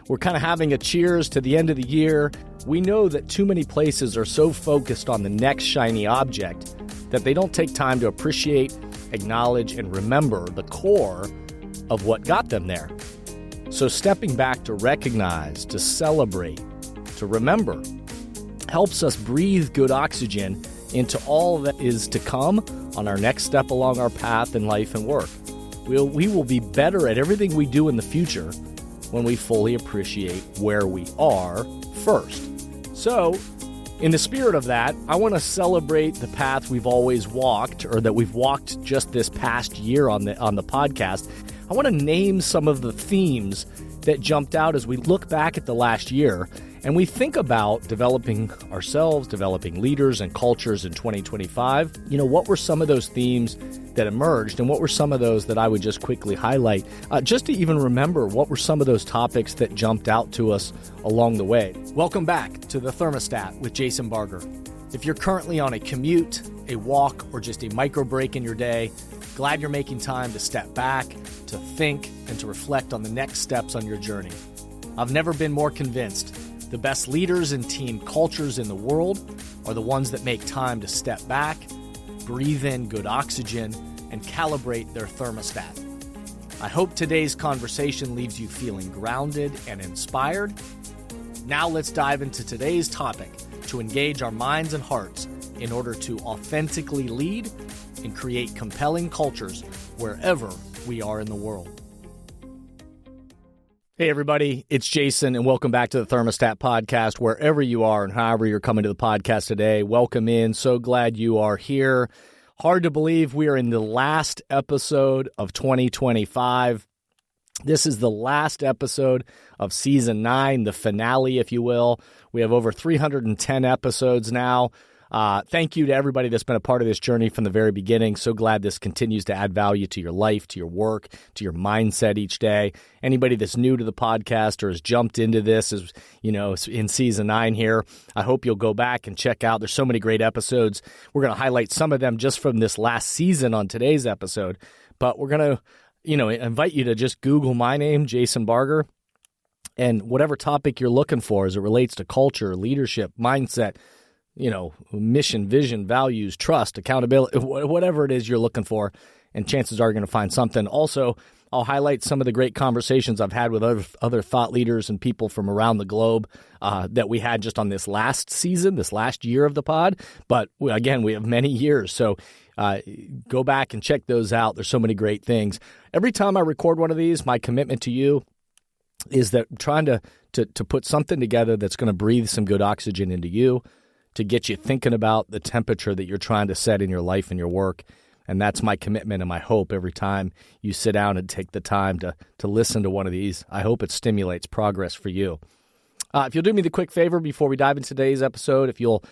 we're kind of having a cheers to the end of the year. We know that too many places are so focused on the next shiny object that they don't take time to appreciate, acknowledge, and remember the core of what got them there. So stepping back to recognize, to celebrate, to remember, helps us breathe good oxygen into all that is to come on our next step along our path in life and work. We will be better at everything we do in the future when we fully appreciate where we are first. So, in the spirit of that, I want to celebrate the path we've always walked, or that we've walked just this past year on the podcast. I want to name some of the themes that jumped out as we look back at the last year and we think about developing ourselves, developing leaders and cultures in 2025. What were some of those themes that emerged, and what were some of those that I would just quickly highlight, just to even remember what were some of those topics that jumped out to us along the way. Welcome back to The Thermostat with Jason Barger. If you're currently on a commute, a walk, or just a micro break in your day, glad you're making time to step back, to think, and to reflect on the next steps on your journey. I've never been more convinced the best leaders and team cultures in the world are the ones that make time to step back, breathe in good oxygen, and calibrate their thermostat. I hope today's conversation leaves you feeling grounded and inspired. Now let's dive into today's topic to engage our minds and hearts in order to authentically lead and create compelling cultures wherever we are in the world. Hey everybody, it's Jason, and welcome back to the Thermostat Podcast. Wherever you are and however you're coming to the podcast today, welcome in. So glad you are here. Hard to believe we are in the last episode of 2025. This is the last episode of Season 9, the finale, if you will. We have over 310 episodes now. Thank you to everybody that's been a part of this journey from the very beginning. So glad this continues to add value to your life, to your work, to your mindset each day. Anybody that's new to the podcast or has jumped into this is, in Season 9 here, I hope you'll go back and check out. There's so many great episodes. We're going to highlight some of them just from this last season on today's episode. But we're going to, invite you to just Google my name, Jason Barger, and whatever topic you're looking for as it relates to culture, leadership, mindset, mission, vision, values, trust, accountability, whatever it is you're looking for, and chances are you're going to find something. Also, I'll highlight some of the great conversations I've had with other thought leaders and people from around the globe that we had just on this last season, this last year of the pod. But again, we have many years, so go back and check those out. There's so many great things. Every time I record one of these, my commitment to you is that I'm trying to put something together that's going to breathe some good oxygen into you, to get you thinking about the temperature that you're trying to set in your life and your work. And that's my commitment and my hope every time you sit down and take the time to listen to one of these. I hope it stimulates progress for you. If you'll do me the quick favor before we dive into today's episode, if you'll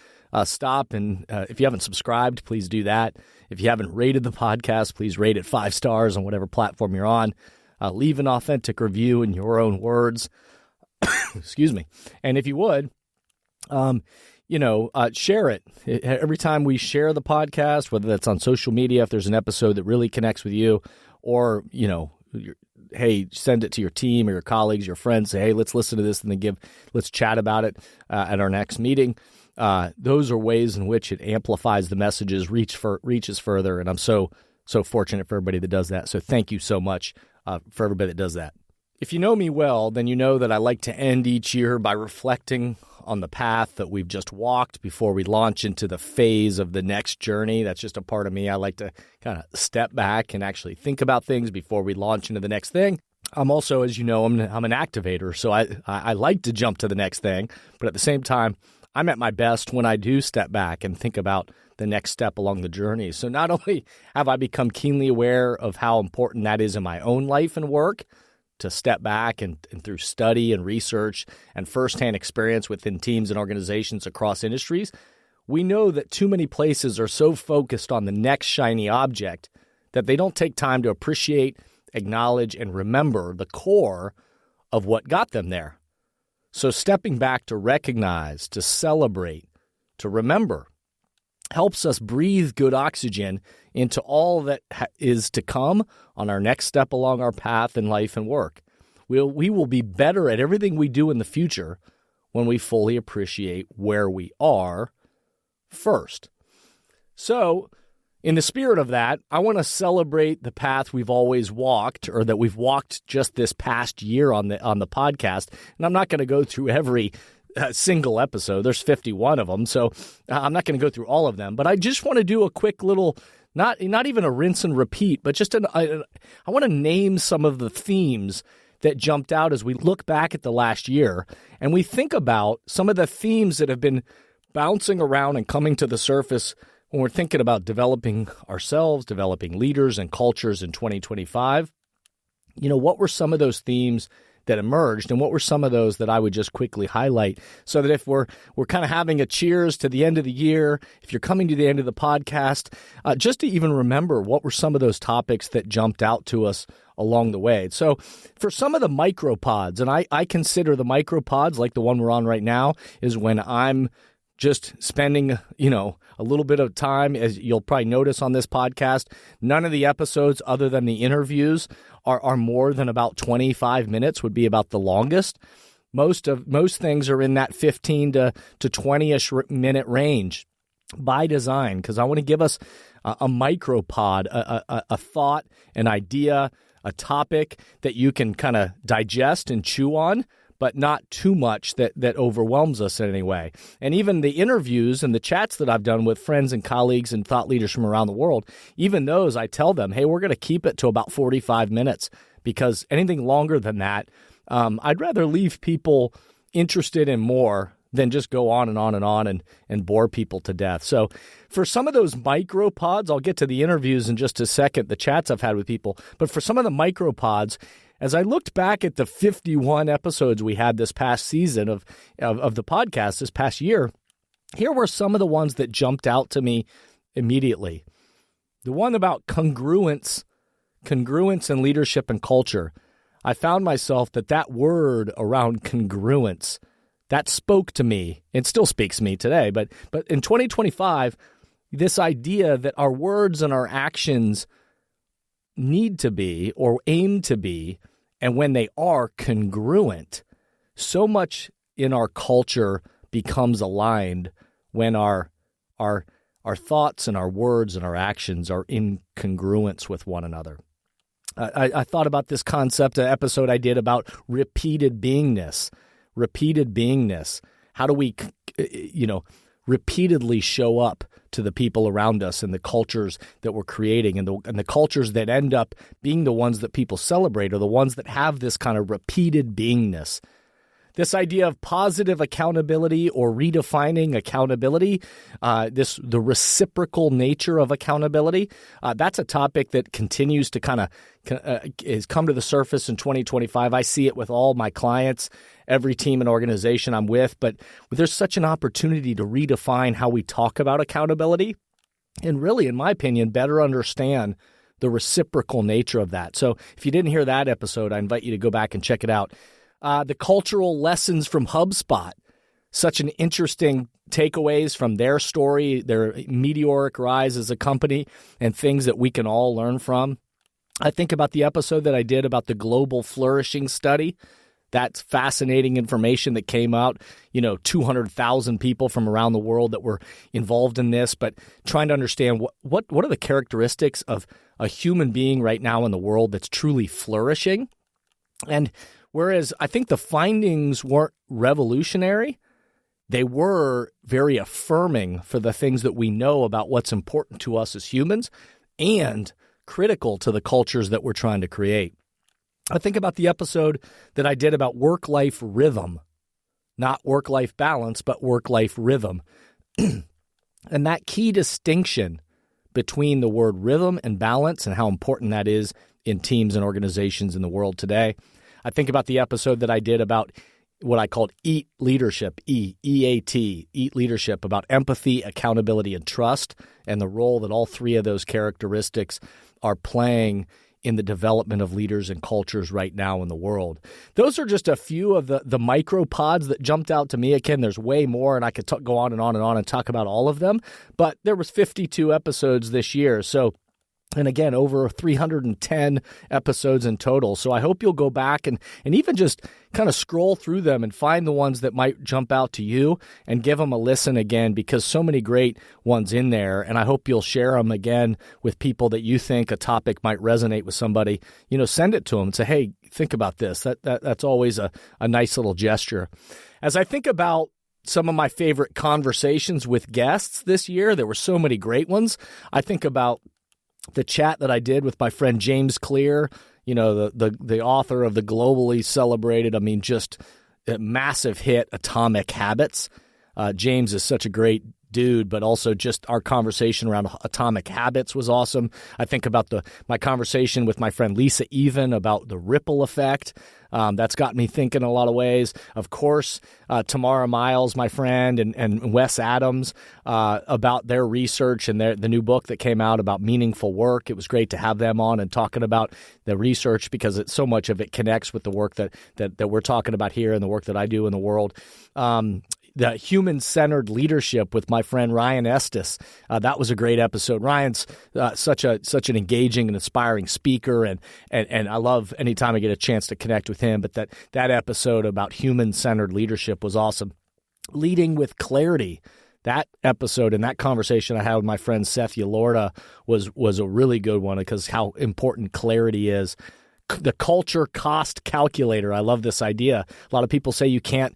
stop and if you haven't subscribed, please do that. If you haven't rated the podcast, please rate it 5 stars on whatever platform you're on. Leave an authentic review in your own words. Excuse me. And if you would, share it. Every time we share the podcast, whether that's on social media, if there's an episode that really connects with you, or, hey, send it to your team or your colleagues, your friends, say, hey, let's listen to this, and then let's chat about it at our next meeting. Those are ways in which it amplifies the messages, reaches further, and I'm so fortunate for everybody that does that. So thank you so much for everybody that does that. If you know me well, then you know that I like to end each year by reflecting on the path that we've just walked before we launch into the phase of the next journey. That's just a part of me. I like to kind of step back and actually think about things before we launch into the next thing. I'm also, as you know, I'm an activator, so I like to jump to the next thing. But at the same time, I'm at my best when I do step back and think about the next step along the journey. So not only have I become keenly aware of how important that is in my own life and work, to step back and through study and research and firsthand experience within teams and organizations across industries, we know that too many places are so focused on the next shiny object that they don't take time to appreciate, acknowledge, and remember the core of what got them there. So stepping back to recognize, to celebrate, to remember, helps us breathe good oxygen into all that is to come on our next step along our path in life and work. We will be better at everything we do in the future when we fully appreciate where we are first. So, in the spirit of that, I want to celebrate the path we've always walked, or that we've walked just this past year on the podcast. And I'm not going to go through every single episode. There's 51 of them, so I'm not going to go through all of them. But I just want to do a quick little, not even a rinse and repeat, but just I want to name some of the themes that jumped out as we look back at the last year, and we think about some of the themes that have been bouncing around and coming to the surface when we're thinking about developing ourselves, developing leaders and cultures in 2025. What were some of those themes that emerged, and what were some of those that I would just quickly highlight, so that if we're kind of having a cheers to the end of the year, if you're coming to the end of the podcast, just to even remember what were some of those topics that jumped out to us along the way. So for some of the micropods, and I consider the micropods, like the one we're on right now, is when I'm just spending, a little bit of time, as you'll probably notice on this podcast. None of the episodes, other than the interviews, are more than about 25 minutes, would be about the longest. Most things are in that 15 to 20-ish minute range by design, because I want to give us a micropod, a thought, an idea, a topic that you can kind of digest and chew on, but not too much that overwhelms us in any way. And even the interviews and the chats that I've done with friends and colleagues and thought leaders from around the world, even those, I tell them, hey, we're going to keep it to about 45 minutes, because anything longer than that, I'd rather leave people interested in more than just go on and on and on and bore people to death. So for some of those micropods, I'll get to the interviews in just a second, the chats I've had with people, but for some of the micropods, as I looked back at the 51 episodes we had this past season of the podcast this past year, here were some of the ones that jumped out to me immediately. The one about congruence in leadership and culture. I found myself that word around congruence, that spoke to me. It still speaks to me today, but in 2025, this idea that our words and our actions need to be, or aim to be, and when they are congruent, so much in our culture becomes aligned when our thoughts and our words and our actions are in congruence with one another. I thought about this concept, an episode I did about repeated beingness. How do we, repeatedly show up to the people around us and the cultures that we're creating, and the cultures that end up being the ones that people celebrate are the ones that have this kind of repeated beingness. This idea of positive accountability, or redefining accountability, the reciprocal nature of accountability, that's a topic that continues to kind of has come to the surface in 2025. I see it with all my clients, every team and organization I'm with, but there's such an opportunity to redefine how we talk about accountability, and really, in my opinion, better understand the reciprocal nature of that. So if you didn't hear that episode, I invite you to go back and check it out. The cultural lessons from HubSpot, such an interesting takeaways from their story, their meteoric rise as a company, and things that we can all learn from. I think about the episode that I did about the global flourishing study. That's fascinating information that came out, 200,000 people from around the world that were involved in this, but trying to understand what are the characteristics of a human being right now in the world that's truly flourishing. And whereas I think the findings weren't revolutionary, they were very affirming for the things that we know about what's important to us as humans and critical to the cultures that we're trying to create. I think about the episode that I did about work-life rhythm, not work-life balance, but work-life rhythm. And that key distinction between the word rhythm and balance and how important that is in teams and organizations in the world today. I think about the episode that I did about what I called EAT leadership, EAT, EAT leadership, about empathy, accountability, and trust, and the role that all three of those characteristics are playing in the development of leaders and cultures right now in the world. Those are just a few of the micropods that jumped out to me. Again, there's way more, and I could go on and on and on and talk about all of them, but there was 52 episodes this year, so And again, over 310 episodes in total. So I hope you'll go back and even just kind of scroll through them and find the ones that might jump out to you and give them a listen again, because so many great ones in there. And I hope you'll share them again with people that you think a topic might resonate with somebody. Send it to them and say, hey, think about this. That's always a nice little gesture. As I think about some of my favorite conversations with guests this year, there were so many great ones. I think about the chat that I did with my friend James Clear, the author of the globally celebrated, just a massive hit, Atomic Habits. James is such a great dude, but also just our conversation around Atomic Habits was awesome. I think about my conversation with my friend Lisa Even about the ripple effect. That's got me thinking in a lot of ways. Of course, Tamara Miles, my friend, and Wes Adams about their research and the new book that came out about meaningful work. It was great to have them on and talking about the research, because so much of it connects with the work that we're talking about here and the work that I do in the world. The human-centered leadership with my friend Ryan Estes. That was a great episode. Ryan's such an engaging and inspiring speaker, and I love anytime I get a chance to connect with him. But that episode about human-centered leadership was awesome. Leading with clarity. That episode and that conversation I had with my friend Seth Yalorda was a really good one, because how important clarity is. The culture cost calculator. I love this idea. A lot of people say you can't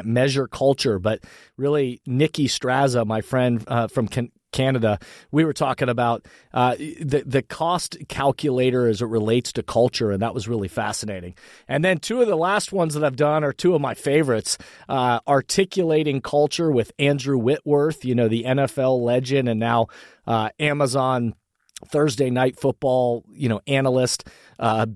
measure culture, but really Nikki Straza, my friend from Canada, we were talking about the cost calculator as it relates to culture, and that was really fascinating. And then two of the last ones that I've done are two of my favorites. Articulating Culture with Andrew Whitworth, the NFL legend and now Amazon Thursday Night Football, analyst,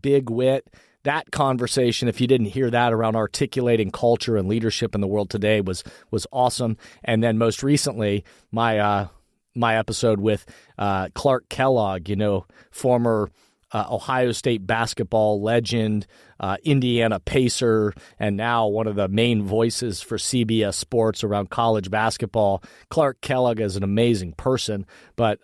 big wit. That conversation, if you didn't hear that, around articulating culture and leadership in the world today was awesome. And then most recently, my episode with Clark Kellogg, former Ohio State basketball legend, Indiana Pacer, and now one of the main voices for CBS Sports around college basketball. Clark Kellogg is an amazing person, but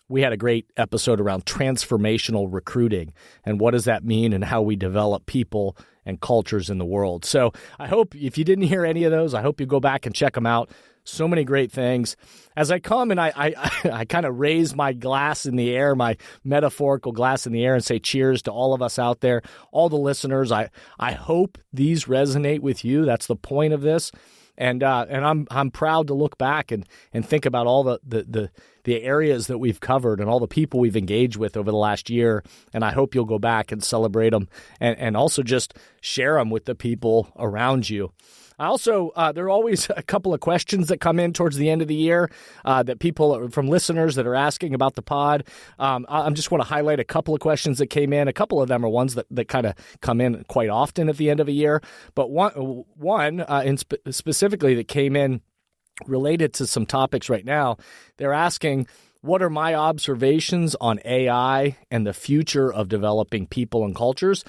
we had a great episode around transformational recruiting and what does that mean and how we develop people and cultures in the world. So I hope if you didn't hear any of those, I hope you go back and check them out. So many great things. As I come and I kind of raise my glass in the air, my metaphorical glass in the air, and say cheers to all of us out there, all the listeners. I hope these resonate with you. That's the point of this. And I'm proud to look back and think about all the areas that we've covered and all the people we've engaged with over the last year. And I hope you'll go back and celebrate them and also just share them with the people around you. I also, there are always a couple of questions that come in towards the end of the year that people from listeners that are asking about the pod. I just want to highlight a couple of questions that came in. A couple of them are ones that kind of come in quite often at the end of a year. But one specifically that came in related to some topics right now, they're asking, what are my observations on AI and the future of developing people and cultures?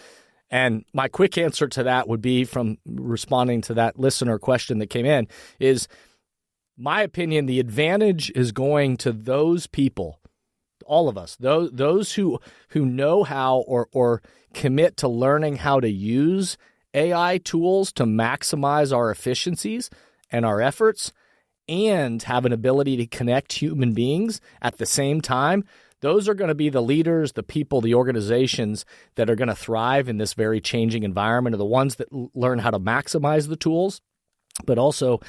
And my quick answer to that would be, from responding to that listener question that came in, is my opinion, the advantage is going to those people, all of us, those who know how or commit to learning how to use AI tools to maximize our efficiencies and our efforts and have an ability to connect human beings at the same time. Those are going to be the leaders, the people, the organizations that are going to thrive in this very changing environment, are the ones that learn how to maximize the tools, but also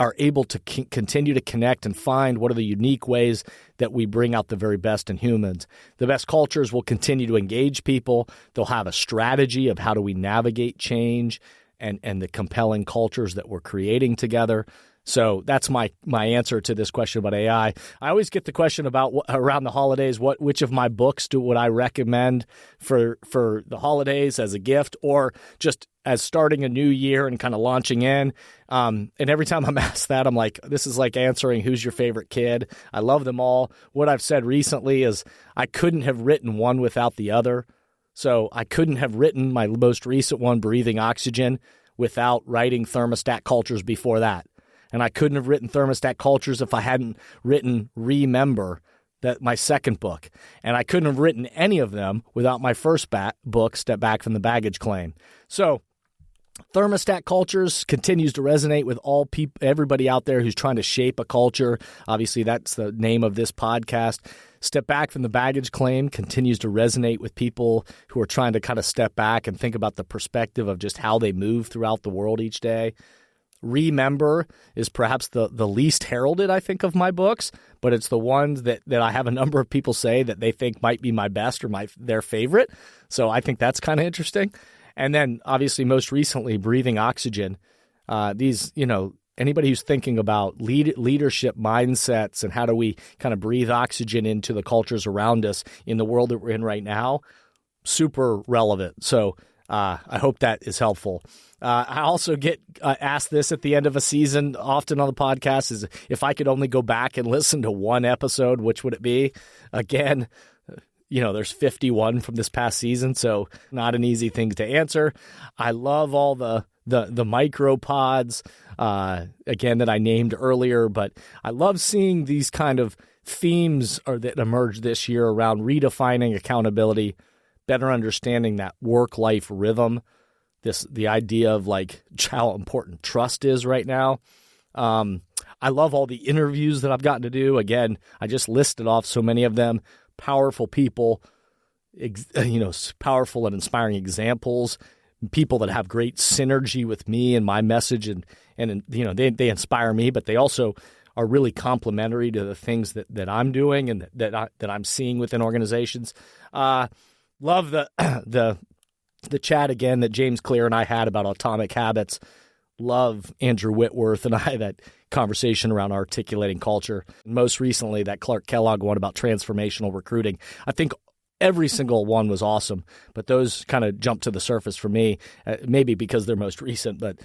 are able to continue to connect and find what are the unique ways that we bring out the very best in humans. The best cultures will continue to engage people. They'll have a strategy of how do we navigate change and the compelling cultures that we're creating together. So that's my answer to this question about AI. I always get the question about around the holidays, which of my books would I recommend for the holidays as a gift or just as starting a new year and kind of launching in. And every time I'm asked that, I'm like, this is like answering who's your favorite kid. I love them all. What I've said recently is I couldn't have written one without the other. So I couldn't have written my most recent one, Breathing Oxygen, without writing Thermostat Cultures before that. And I couldn't have written Thermostat Cultures if I hadn't written Remember, my second book. And I couldn't have written any of them without my first book, Step Back from the Baggage Claim. So thermostat cultures continues to resonate with everybody out there who's trying to shape a culture. Obviously, that's the name of this podcast. Step Back from the Baggage Claim continues to resonate with people who are trying to kind of step back and think about the perspective of just how they move throughout the world each day. Remember is perhaps the least heralded, I think, of my books, but it's the one that I have a number of people say that they think might be my best or their favorite. So I think that's kind of interesting. And then, obviously, most recently, Breathing Oxygen. Anybody who's thinking about leadership mindsets and how do we kind of breathe oxygen into the cultures around us in the world that we're in right now, super relevant. So I hope that is helpful. I also get asked this at the end of a season, often on the podcast, is if I could only go back and listen to one episode, which would it be? Again, there's 51 from this past season, so not an easy thing to answer. I love all the micropods, again, that I named earlier, but I love seeing these kind of themes that emerged this year around redefining accountability, better understanding that work-life rhythm, the idea of like how important trust is right now. I love all the interviews that I've gotten to do. Again, I just listed off so many of them. Powerful people, powerful and inspiring examples, people that have great synergy with me and my message, and they inspire me, but they also are really complementary to the things that I'm doing and that I'm seeing within organizations. Love the chat again that James Clear and I had about atomic habits. Love Andrew Whitworth and I, that conversation around articulating culture. Most recently, that Clark Kellogg one about transformational recruiting. I think every single one was awesome, but those kind of jumped to the surface for me, maybe because they're most recent, but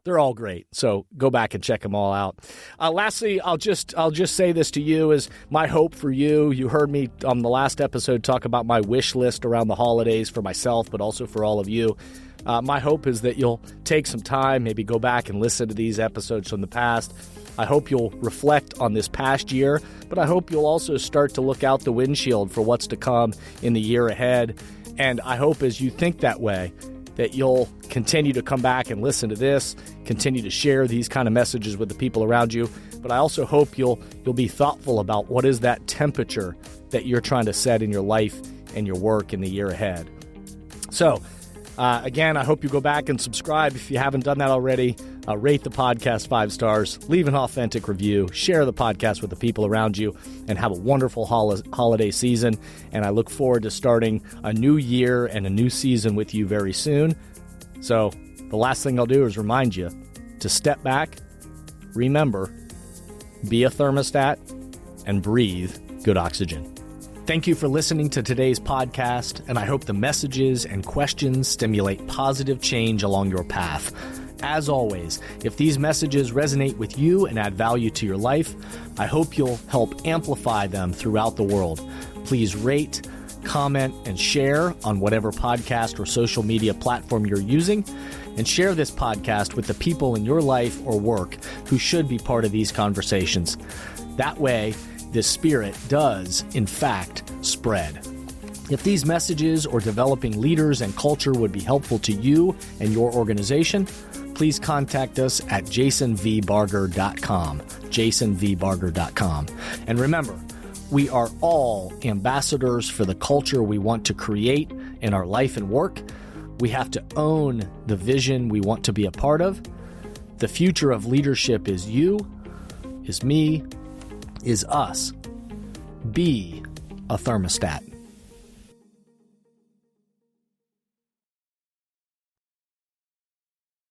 they're all great. So go back and check them all out. Lastly, I'll just say this to you is my hope for you. You heard me on the last episode talk about my wish list around the holidays for myself, but also for all of you. My hope is that you'll take some time, maybe go back and listen to these episodes from the past. I hope you'll reflect on this past year, but I hope you'll also start to look out the windshield for what's to come in the year ahead. And I hope as you think that way, that you'll continue to come back and listen to this, continue to share these kind of messages with the people around you. But I also hope you'll be thoughtful about what is that temperature that you're trying to set in your life and your work in the year ahead. So, again, I hope you go back and subscribe if you haven't done that already. Rate the podcast 5 stars, leave an authentic review, share the podcast with the people around you, and have a wonderful holiday season. And I look forward to starting a new year and a new season with you very soon. So the last thing I'll do is remind you to step back, remember, be a thermostat, and breathe good oxygen. Thank you for listening to today's podcast, and I hope the messages and questions stimulate positive change along your path. As always, if these messages resonate with you and add value to your life, I hope you'll help amplify them throughout the world. Please rate, comment, and share on whatever podcast or social media platform you're using, and share this podcast with the people in your life or work who should be part of these conversations. That way, this spirit does, in fact, spread. If these messages or developing leaders and culture would be helpful to you and your organization, please contact us at jasonvbarger.com, jasonvbarger.com. And remember, we are all ambassadors for the culture we want to create in our life and work. We have to own the vision we want to be a part of. The future of leadership is you, is me, is us. Be a thermostat.